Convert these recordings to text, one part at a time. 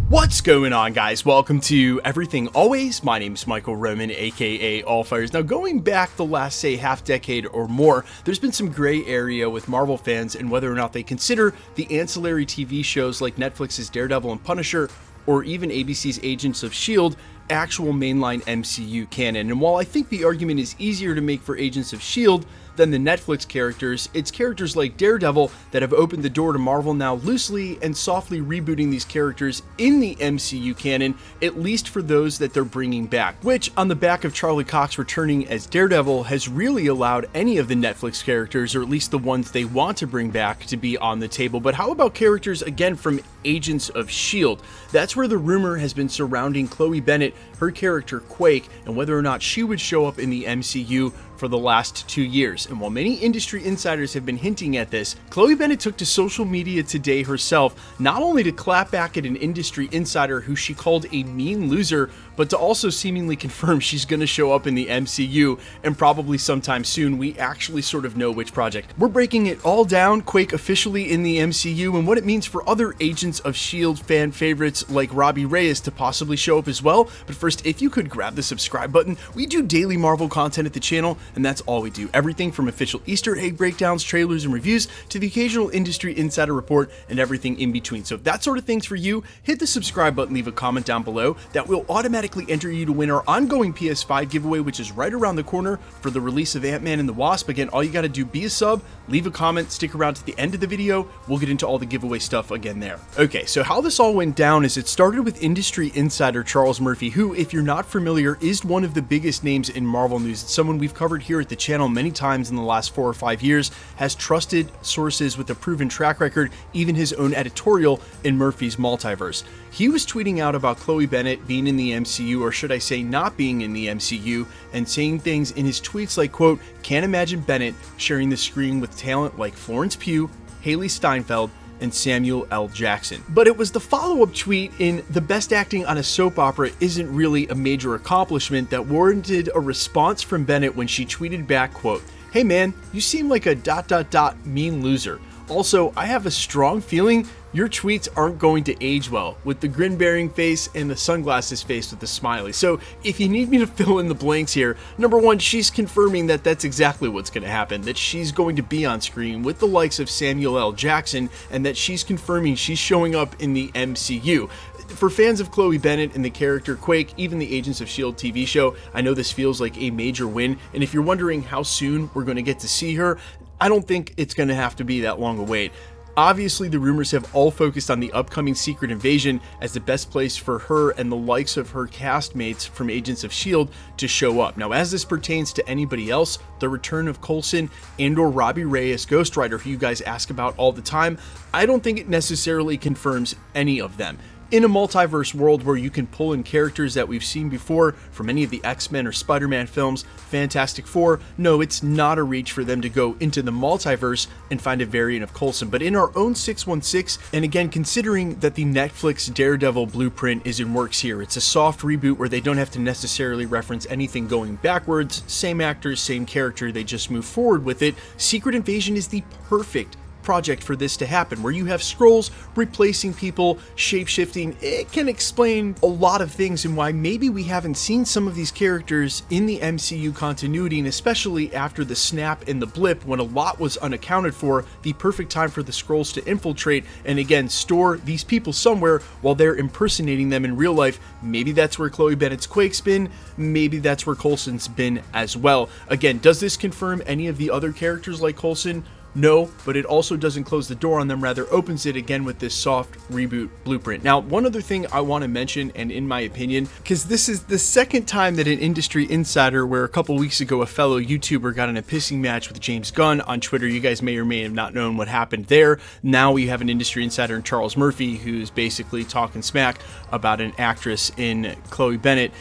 What's going on, guys? Welcome to Everything Always. My name's Michael Roman, aka Allfires. Now, going back the last, say, half decade or more, there's been some gray area with Marvel fans and whether or not they consider the ancillary TV shows like Netflix's Daredevil and Punisher, or even ABC's Agents of S.H.I.E.L.D., actual mainline MCU canon. And while I think the argument is easier to make for Agents of S.H.I.E.L.D. than the Netflix characters, it's characters like Daredevil that have opened the door to Marvel now loosely and softly rebooting these characters in the MCU canon, at least for those that they're bringing back, which on the back of Charlie Cox returning as Daredevil has really allowed any of the Netflix characters, or at least the ones they want to bring back, to be on the table. But how about characters again from Agents of S.H.I.E.L.D.? That's where the rumor has been surrounding Chloe Bennet, her character Quake, and whether or not she would show up in the MCU for the last 2 years. And while many industry insiders have been hinting at this, Chloe Bennet took to social media today herself, not only to clap back at an industry insider who she called a mean loser, but to also seemingly confirm she's going to show up in the MCU, and probably sometime soon. We actually sort of know which project. We're breaking it all down, Quake officially in the MCU, and what it means for other Agents of S.H.I.E.L.D. fan favorites like Robbie Reyes to possibly show up as well. But first, if you could grab the subscribe button. We do daily Marvel content at the channel, and that's all we do. Everything from official Easter egg breakdowns, trailers, and reviews to the occasional industry insider report and everything in between. So if that sort of thing's for you, hit the subscribe button, leave a comment down below. That will automatically enter you to win our ongoing PS5 giveaway, which is right around the corner for the release of Ant-Man and the Wasp. Again, all you got to do, be a sub, leave a comment, stick around to the end of the video. We'll get into all the giveaway stuff again there. Okay, so how this all went down is it started with industry insider Charles Murphy, who, if you're not familiar, is one of the biggest names in Marvel news. It's someone we've covered here at the channel many times in the last 4 or 5 years, has trusted sources with a proven track record, even his own editorial in Murphy's Multiverse. He was tweeting out about Chloe Bennet being in the MCU, or should I say not being in the MCU, and saying things in his tweets like, quote, "Can't imagine Bennet sharing the screen with talent like Florence Pugh, Haley Steinfeld, and Samuel L. Jackson." But it was the follow-up tweet in "the best acting on a soap opera isn't really a major accomplishment" that warranted a response from Bennet when she tweeted back, quote, "Hey man, you seem like a ... mean loser. Also, I have a strong feeling your tweets aren't going to age well," with the grin-bearing face and the sunglasses face with the smiley. So if you need me to fill in the blanks here, number one, she's confirming that that's exactly what's going to happen, that she's going to be on screen with the likes of Samuel L. Jackson, and that she's confirming she's showing up in the MCU. For fans of Chloe Bennet and the character Quake, even the Agents of S.H.I.E.L.D. TV show, I know this feels like a major win, and if you're wondering how soon we're going to get to see her, I don't think it's going to have to be that long a wait. Obviously, the rumors have all focused on the upcoming Secret Invasion as the best place for her and the likes of her castmates from Agents of S.H.I.E.L.D. to show up. Now, as this pertains to anybody else, the return of Coulson and or Robbie Reyes, Ghost Rider, who you guys ask about all the time, I don't think it necessarily confirms any of them. In a multiverse world where you can pull in characters that we've seen before from any of the X-Men or Spider-Man films, Fantastic Four, no, it's not a reach for them to go into the multiverse and find a variant of Coulson. But in our own 616, and again, considering that the Netflix Daredevil blueprint is in works here, it's a soft reboot where they don't have to necessarily reference anything going backwards, same actors, same character, they just move forward with it. Secret Invasion is the perfect project for this to happen, where you have Skrulls replacing people, shape-shifting. It can explain a lot of things and why maybe we haven't seen some of these characters in the MCU continuity, and especially after the snap and the blip when a lot was unaccounted for, the perfect time for the Skrulls to infiltrate and again store these people somewhere while they're impersonating them in real life. Maybe that's where Chloe Bennet's Quake's been, maybe that's where Coulson's been as well. Again, does this confirm any of the other characters like Coulson? No, but it also doesn't close the door on them, rather opens it again with this soft reboot blueprint. Now, one other thing I want to mention, and in my opinion, because this is the second time that an industry insider, where a couple weeks ago a fellow YouTuber got in a pissing match with James Gunn on Twitter. You guys may or may have not known what happened there. Now we have an industry insider in Charles Murphy who's basically talking smack about an actress in Chloe Bennet.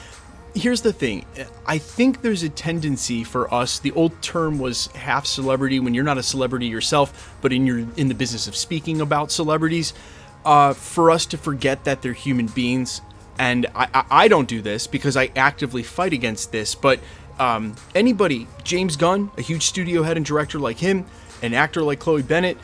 Here's the thing. I think there's a tendency for us, the old term was half celebrity when you're not a celebrity yourself, but in the business of speaking about celebrities, for us to forget that they're human beings. And I don't do this because I actively fight against this, but anybody, James Gunn, a huge studio head and director like him, an actor like Chloe Bennet,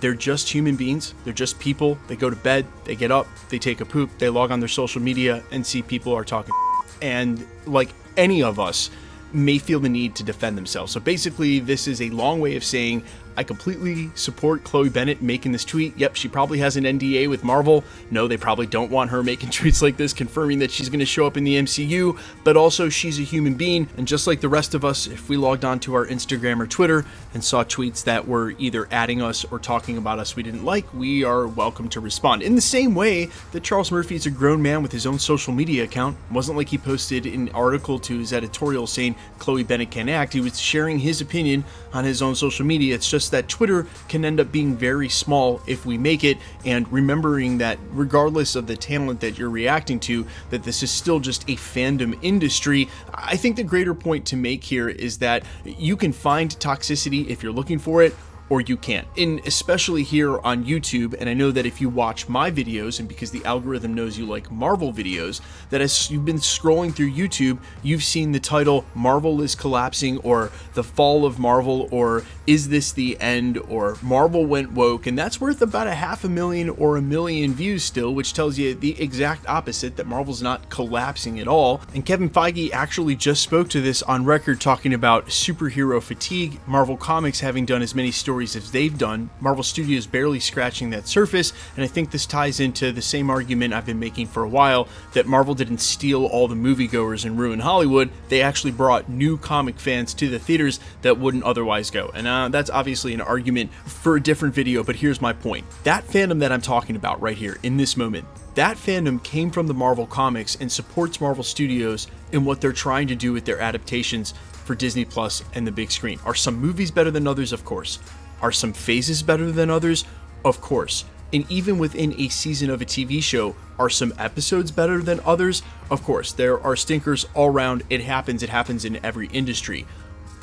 they're just human beings. They're just people. They go to bed, they get up, they take a poop, they log on their social media and see people are talking. And like any of us may feel the need to defend themselves. So basically, this is a long way of saying I completely support Chloe Bennet making this tweet. Yep, she probably has an NDA with Marvel. No, they probably don't want her making tweets like this, confirming that she's going to show up in the MCU, but also she's a human being. And just like the rest of us, if we logged on to our Instagram or Twitter and saw tweets that were either adding us or talking about us we didn't like, we are welcome to respond. In the same way that Charles Murphy is a grown man with his own social media account. It wasn't like he posted an article to his editorial saying Chloe Bennet can't act. He was sharing his opinion on his own social media. It's just that Twitter can end up being very small if we make it, and remembering that regardless of the talent that you're reacting to, that this is still just a fandom industry. I think the greater point to make here is that you can find toxicity if you're looking for it, or you can't. And especially here on YouTube, and I know that if you watch my videos, and because the algorithm knows you like Marvel videos, that as you've been scrolling through YouTube, you've seen the title Marvel is collapsing, or the fall of Marvel, or is this the end, or Marvel went woke, and that's worth about 500,000 or 1 million views still, which tells you the exact opposite, that Marvel's not collapsing at all. And Kevin Feige actually just spoke to this on record, talking about superhero fatigue, Marvel Comics having done as many stories as they've done, Marvel Studios barely scratching that surface. And I think this ties into the same argument I've been making for a while, that Marvel didn't steal all the moviegoers and ruin Hollywood. They actually brought new comic fans to the theaters that wouldn't otherwise go. And that's obviously an argument for a different video, but here's my point. That fandom that I'm talking about right here in this moment, that fandom came from the Marvel Comics and supports Marvel Studios in what they're trying to do with their adaptations for Disney Plus and the big screen. Are some movies better than others? Of course. Are some phases better than others? Of course. And even within a season of a TV show, are some episodes better than others? Of course. There are stinkers all around. It happens in every industry.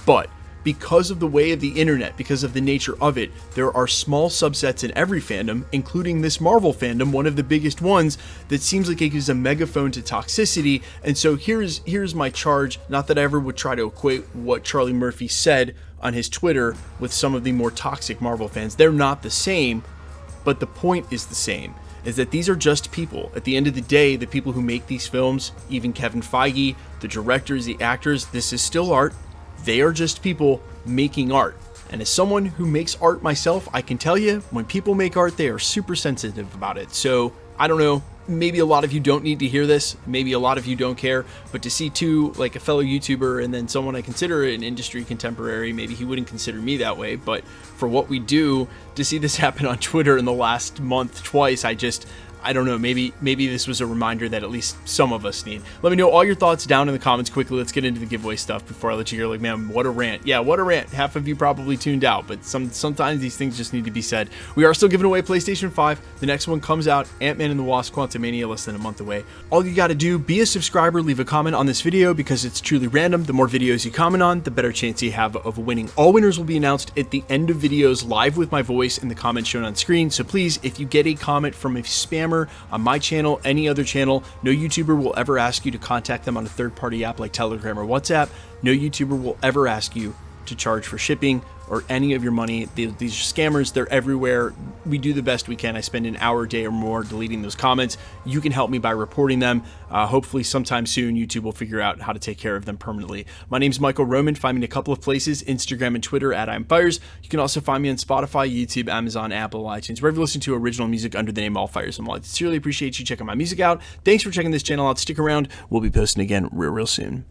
But because of the way of the internet, because of the nature of it, there are small subsets in every fandom, including this Marvel fandom, one of the biggest ones, that seems like it gives a megaphone to toxicity. And so here's my charge. Not that I ever would try to equate what Charlie Murphy said on his Twitter with some of the more toxic Marvel fans. They're not the same, but the point is the same, is that these are just people. At the end of the day, the people who make these films, even Kevin Feige, the directors, the actors, this is still art. They are just people making art. And as someone who makes art myself, I can tell you, when people make art, they are super sensitive about it. So, I don't know, maybe a lot of you don't need to hear this, maybe a lot of you don't care, but to see like a fellow YouTuber and then someone I consider an industry contemporary, maybe he wouldn't consider me that way, but for what we do, to see this happen on Twitter in the last month twice, I don't know, maybe this was a reminder that at least some of us need. Let me know all your thoughts down in the comments quickly. Let's get into the giveaway stuff before I let you hear, like, man, what a rant. Yeah, what a rant. Half of you probably tuned out, but sometimes these things just need to be said. We are still giving away PlayStation 5. The next one comes out, Ant-Man and the Wasp: Quantumania, less than a month away. All you gotta do, be a subscriber, leave a comment on this video, because it's truly random. The more videos you comment on, the better chance you have of winning. All winners will be announced at the end of videos, live with my voice in the comments shown on screen. So please, if you get a comment from a spammer on my channel, any other channel, no YouTuber will ever ask you to contact them on a third-party app like Telegram or WhatsApp. No YouTuber will ever ask you to charge for shipping or any of your money. These are scammers. They're everywhere. We do the best we can. I spend an hour a day or more deleting those comments. You can help me by reporting them. Hopefully sometime soon, YouTube will figure out how to take care of them permanently. My name's Michael Roman. Find me in a couple of places, Instagram and Twitter at I'mFires. You can also find me on Spotify, YouTube, Amazon, Apple, iTunes, wherever you listen to original music under the name All Fires. I sincerely appreciate you checking my music out. Thanks for checking this channel out. Stick around. We'll be posting again real soon.